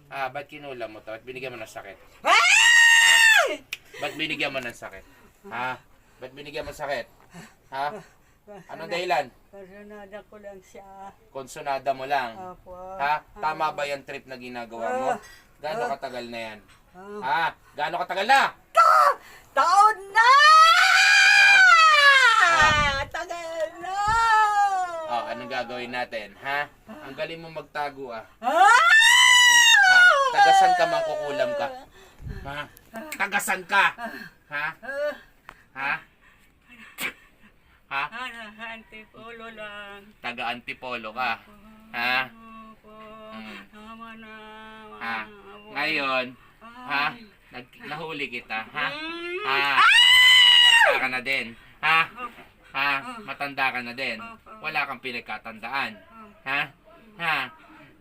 Ba't kinulam mo to? Ba't binigyan mo ng sakit? Ah! Ba't binigyan mo ng sakit? Ba't binigyan mo ng sakit? Anong dahilan? Kasunada ko lang siya. Konsonada mo lang. Opo. Tama ba yung trip na ginagawa mo? Gaano katagal na yan? Gaano katagal na? Taon na! Tagal na! Anong gagawin natin? Ang galing mo magtago Ah! Tagasan ka, mangkukulam ka. Tagasan ka. Antipolo lang. Taga-antipolo ka. Opo. Tama na. Ngayon, nahuli kita. Matanda ka na din. Matanda ka na din. Wala kang pinagkatandaan.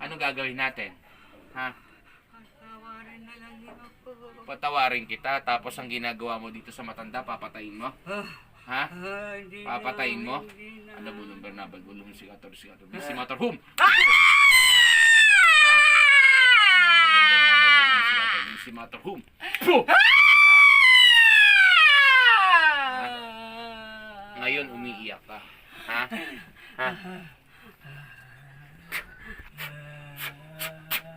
Anong gagawin natin? Patawarin na lang yun ako. Patawarin kita, tapos ang ginagawa mo dito sa matanda, papatayin mo? Hindi na, Papatayin mo? hindi na. Ano mo nung Bernabal? Bulong si Gator, si Motorhome! Si Motorhome! Ngayon, umiiyak ka.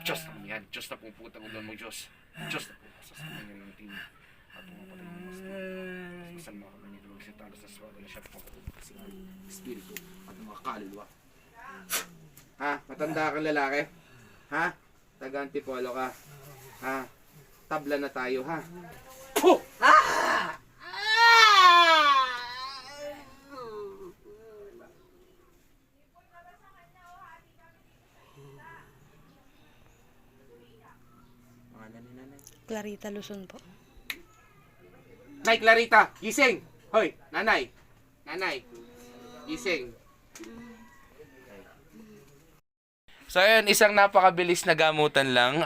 Diyos na yan. Diyos na puputang ulan mo, Diyos. Diyos na puputang sa mga natin. At pumapatay mo mas na. Masan mga kami nito sa talas na swado na siya pagkakapagpapasing ang espiritu at mga kaluluwa. Matanda kang lalaki? Taga-antipolo ka? Tabla na tayo, Clarita Luzon po. Nay Clarita, gising! Hoy, nanay! Nanay, gising! So ayun, isang napakabilis na gamutan lang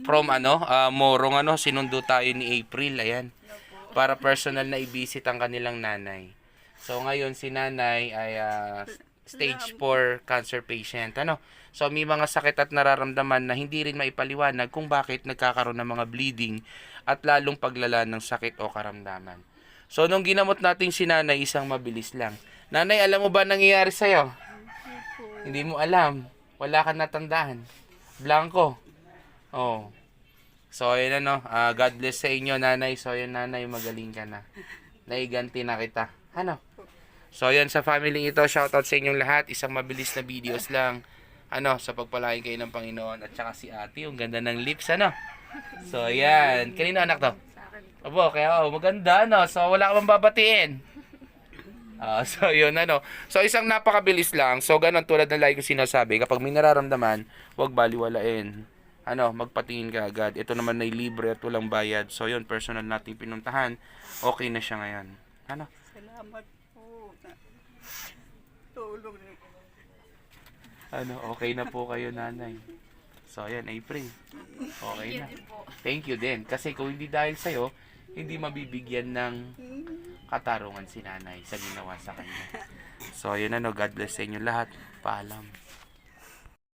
from Morong sinundo tayo ni April, ayan. Para personal na i-visit ang kanilang nanay. So ngayon si nanay ay stage 4 cancer patient, So may mga sakit at nararamdaman na hindi rin maipaliwanag kung bakit nagkakaroon ng mga bleeding at lalong paglala ng sakit o karamdaman. So nung ginamot natin si nanay, isang mabilis lang. Nanay, alam mo ba nangyayari sa'yo? Hindi mo alam. Wala kang natandaan. Blanco. So ayun God bless sa inyo, nanay. So ayun, nanay, magaling ka na. Naiganti na kita. So ayun, sa family ito, shoutout sa inyong lahat. Isang mabilis na videos lang. Sa pagpalain kayo ng Panginoon. At saka si ate, yung ganda ng lips, So ayan. Kanino anak to? Opo, kaya maganda, So wala ka bang babatiin? So yun, So isang napakabilis lang. So ganun, tulad ng lagi ko sinasabi, kapag may nararamdaman, huwag baliwalain. Magpatingin ka agad. Ito naman ay libre at walang bayad. So yun, personal nating pinuntahan. Okay na siya ngayon. Salamat po. Tulong niyo. Okay na po kayo, nanay. So ayan, April. Okay na. Thank you din. Kasi kung hindi dahil sa'yo, hindi mabibigyan ng katarungan si nanay sa ginawa sa kanya. So ayun, God bless sa inyo lahat. Paalam.